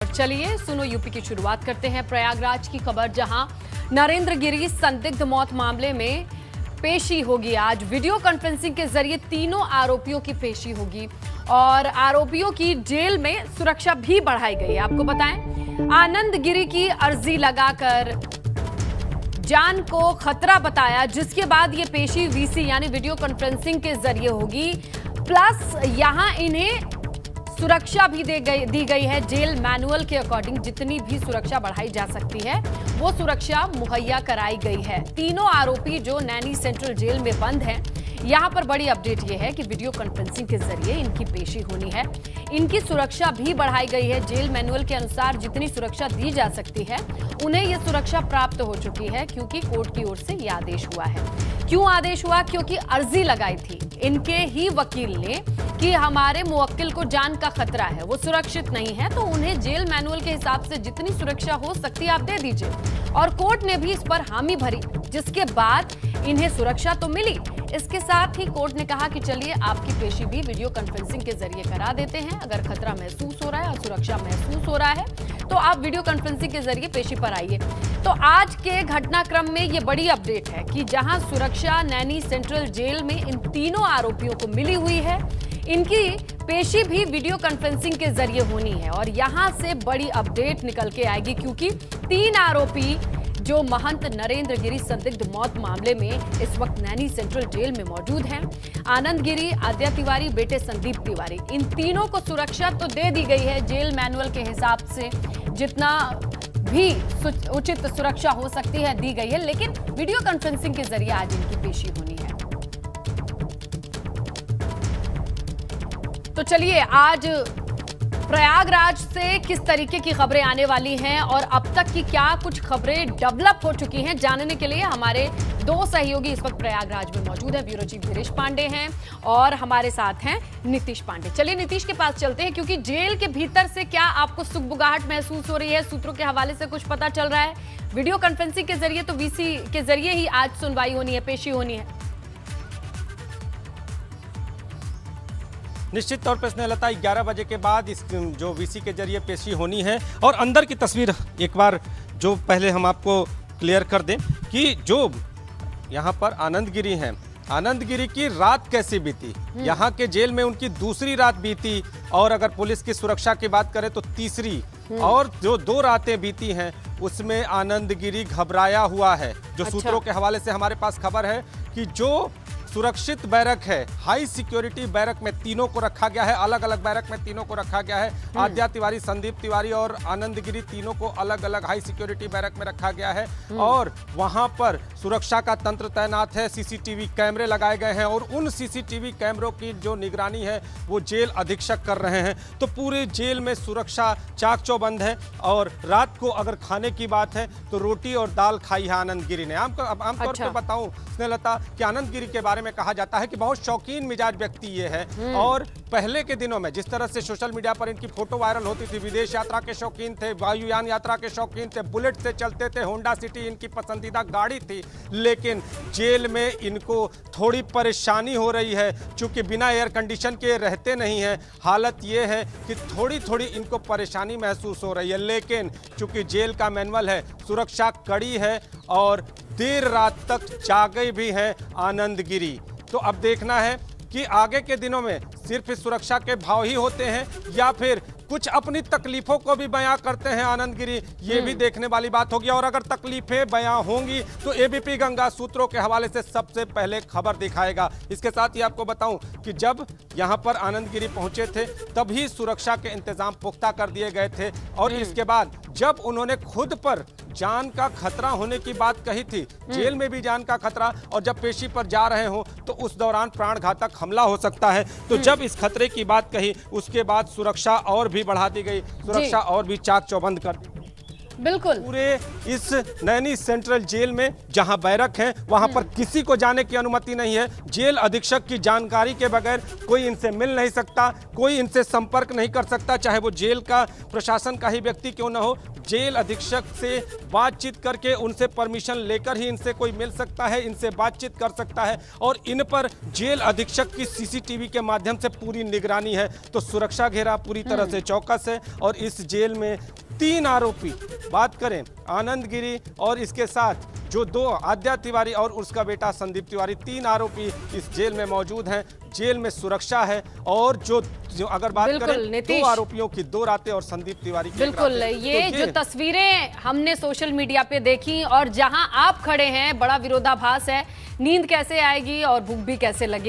चलिए सुनो यूपी की शुरुआत करते हैं प्रयागराज की खबर, जहां नरेंद्र गिरी संदिग्ध मौत मामले में पेशी होगी। आज वीडियो कॉन्फ्रेंसिंग के जरिए तीनों आरोपियों की पेशी होगी और आरोपियों की जेल में सुरक्षा भी बढ़ाई गई है। आपको बताएं, आनंद गिरी की अर्जी लगाकर जान को खतरा बताया, जिसके बाद ये पेशी वीसी यानी वीडियो कॉन्फ्रेंसिंग के जरिए होगी। प्लस यहां इन्हें सुरक्षा भी दी गई है। जेल मैनुअल के अकॉर्डिंग जितनी भी सुरक्षा बढ़ाई जा सकती है वो सुरक्षा मुहैया कराई गई है। तीनों आरोपी जो नैनी सेंट्रल जेल में बंद हैं, यहां पर बड़ी अपडेट ये है कि वीडियो कॉन्फ्रेंसिंग के जरिए इनकी पेशी होनी है। इनकी सुरक्षा भी बढ़ाई गई है। जेल मैनुअल के अनुसार जितनी सुरक्षा दी जा सकती है उन्हें यह सुरक्षा प्राप्त हो चुकी है, क्योंकि कोर्ट की ओर से यह आदेश हुआ है। क्यों आदेश हुआ? क्योंकि अर्जी लगाई थी इनके ही वकील ने कि हमारे मुवक्किल को जान का खतरा है, वो सुरक्षित नहीं है, तो उन्हें जेल मैनुअल के हिसाब से जितनी सुरक्षा हो सकती है आप दे दीजिए। और कोर्ट ने भी इस पर हामी भरी, जिसके बाद इन्हें सुरक्षा तो मिली। इसके साथ ही कोर्ट ने कहा कि चलिए आपकी पेशी भी वीडियो कॉन्फ्रेंसिंग के जरिए करा देते हैं। अगर खतरा महसूस हो रहा है और सुरक्षा महसूस हो रहा है तो आप वीडियो कॉन्फ्रेंसिंग के जरिए पेशी पर आइए। तो आज के घटनाक्रम में ये बड़ी अपडेट है कि जहां सुरक्षा नैनी सेंट्रल जेल में इन तीनों आरोपियों को मिली हुई है, इनकी पेशी भी वीडियो कॉन्फ्रेंसिंग के जरिए होनी है। और यहां से बड़ी अपडेट निकल के आएगी, क्योंकि तीन आरोपी जो महंत नरेंद्र गिरी संदिग्ध मौत मामले में इस वक्त नैनी सेंट्रल जेल में मौजूद हैं, आनंद गिरी, आद्या तिवारी, बेटे संदीप तिवारी, इन तीनों को सुरक्षा तो दे दी गई है जेल मैनुअल के हिसाब से, जितना भी उचित सुरक्षा हो सकती है दी गई है। लेकिन वीडियो कॉन्फ्रेंसिंग के जरिए आज इनकी पेशी होनी है। तो चलिए आज प्रयागराज से किस तरीके की खबरें आने वाली हैं और अब तक की क्या कुछ खबरें डेवलप हो चुकी हैं, जानने के लिए हमारे दो सहयोगी इस वक्त प्रयागराज में मौजूद हैं। ब्यूरो चीफ गिरीश पांडे हैं और हमारे साथ हैं नीतीश पांडे। चलिए नीतीश के पास चलते हैं, क्योंकि जेल के भीतर से क्या आपको सुगबुगाहट महसूस हो रही है? सूत्रों के हवाले से कुछ पता चल रहा है? वीडियो कॉन्फ्रेंसिंग के जरिए तो वीसी के जरिए ही आज सुनवाई होनी है, पेशी होनी है। निश्चित तौर पर स्नेहलता 11 बजे के बाद इस जो वीसी के जरिए पेशी होनी है। और अंदर की तस्वीर एक बार जो पहले हम आपको क्लियर कर दें कि जो यहाँ पर आनंद गिरी हैं, आनंद गिरी की रात कैसी बीती, यहाँ के जेल में उनकी दूसरी रात बीती, और अगर पुलिस की सुरक्षा की बात करें तो तीसरी, और जो 2 रातें बीती हैं उसमें आनंद गिरी घबराया हुआ है। जो सूत्रों के हवाले से हमारे पास खबर है कि जो सुरक्षित बैरक है, हाई सिक्योरिटी बैरक में तीनों को रखा गया है, अलग अलग बैरक में तीनों को रखा गया है। आद्या तिवारी, संदीप तिवारी और आनंद गिरी तीनों को अलग अलग हाई सिक्योरिटी बैरक में रखा गया है और वहां पर सुरक्षा का तंत्र तैनात है। सीसीटीवी कैमरे लगाए गए हैं और उन सीसीटीवी कैमरों की जो निगरानी है वो जेल अधीक्षक कर रहे हैं। तो पूरे जेल में सुरक्षा चाक चौबंद है। और रात को अगर खाने की बात है तो रोटी और दाल खाई है आनंद गिरी ने। आमतौर पर बताऊं स्नेहलता कि आनंद गिरी के बारे में कहा जाता है कि बहुत शौकीन मिजाज व्यक्ति ये है। और पहले के दिनों में जिस तरह से सोशल मीडिया पर इनकी फोटो वायरल होती थी, विदेश यात्रा के शौकीन थे, वायुयान यात्रा के शौकीन थे, बुलेट से चलते थे, होंडा सिटी इनकी पसंदीदा गाड़ी थी। लेकिन जेल में इनको थोड़ी परेशानी हो रही है, चूंकि बिना एयर कंडीशन के रहते नहीं हैं। हालत ये है कि थोड़ी थोड़ी इनको परेशानी महसूस हो रही है। लेकिन चूंकि जेल का मैनुअल है, सुरक्षा कड़ी है और देर रात तक जागे भी हैं आनंद गिरी। तो अब देखना है कि आगे के दिनों में सिर्फ इस सुरक्षा के भाव ही होते हैं या फिर कुछ अपनी तकलीफों को भी बयां करते हैं आनंद गिरी, ये भी देखने वाली बात होगी। और अगर तकलीफें बयां होंगी तो एबीपी गंगा सूत्रों के हवाले से सबसे पहले खबर दिखाएगा। इसके साथ ही आपको बताऊं कि जब यहां पर आनंद गिरी पहुंचे थे तभी सुरक्षा के इंतजाम पुख्ता कर दिए गए थे। और इसके बाद जब उन्होंने खुद पर जान का खतरा होने की बात कही थी, जेल में भी जान का खतरा, और जब पेशी पर जा रहे हो तो उस दौरान प्राण घातक हमला हो सकता है, तो जब इस खतरे की बात कही उसके बाद सुरक्षा और भी बढ़ा दी गई, सुरक्षा और भी चाक चौबंद कर दी। बिल्कुल। पूरे इस नैनी सेंट्रल जेल में जहां बैरक है वहां पर किसी को जाने की अनुमति नहीं है। जेल अधीक्षक की जानकारी के बगैर कोई इनसे मिल नहीं सकता, कोई इनसे संपर्क नहीं कर सकता, चाहे वो जेल का प्रशासन का ही व्यक्ति क्यों ना हो। जेल अधीक्षक से बातचीत करके उनसे परमिशन लेकर ही इनसे कोई मिल सकता है, इनसे बातचीत कर सकता है और इन पर जेल अधीक्षक की सीसीटीवी के माध्यम से पूरी निगरानी है। तो सुरक्षा घेरा पूरी तरह से चौकस है और इस जेल में 3 आरोपी, बात करें आनंद गिरी और इसके साथ जो 2 आद्या तिवारी और उसका बेटा संदीप तिवारी, 3 आरोपी इस जेल में मौजूद हैं। जेल में सुरक्षा है और जो अगर बात करें 2 आरोपियों की 2 रातें और संदीप तिवारी की बिल्कुल, ये जो तस्वीरें हमने सोशल मीडिया पे देखी और जहां आप खड़े हैं बड़ा विरोधाभास है। नींद कैसे आएगी और भूख भी कैसे लगेगी।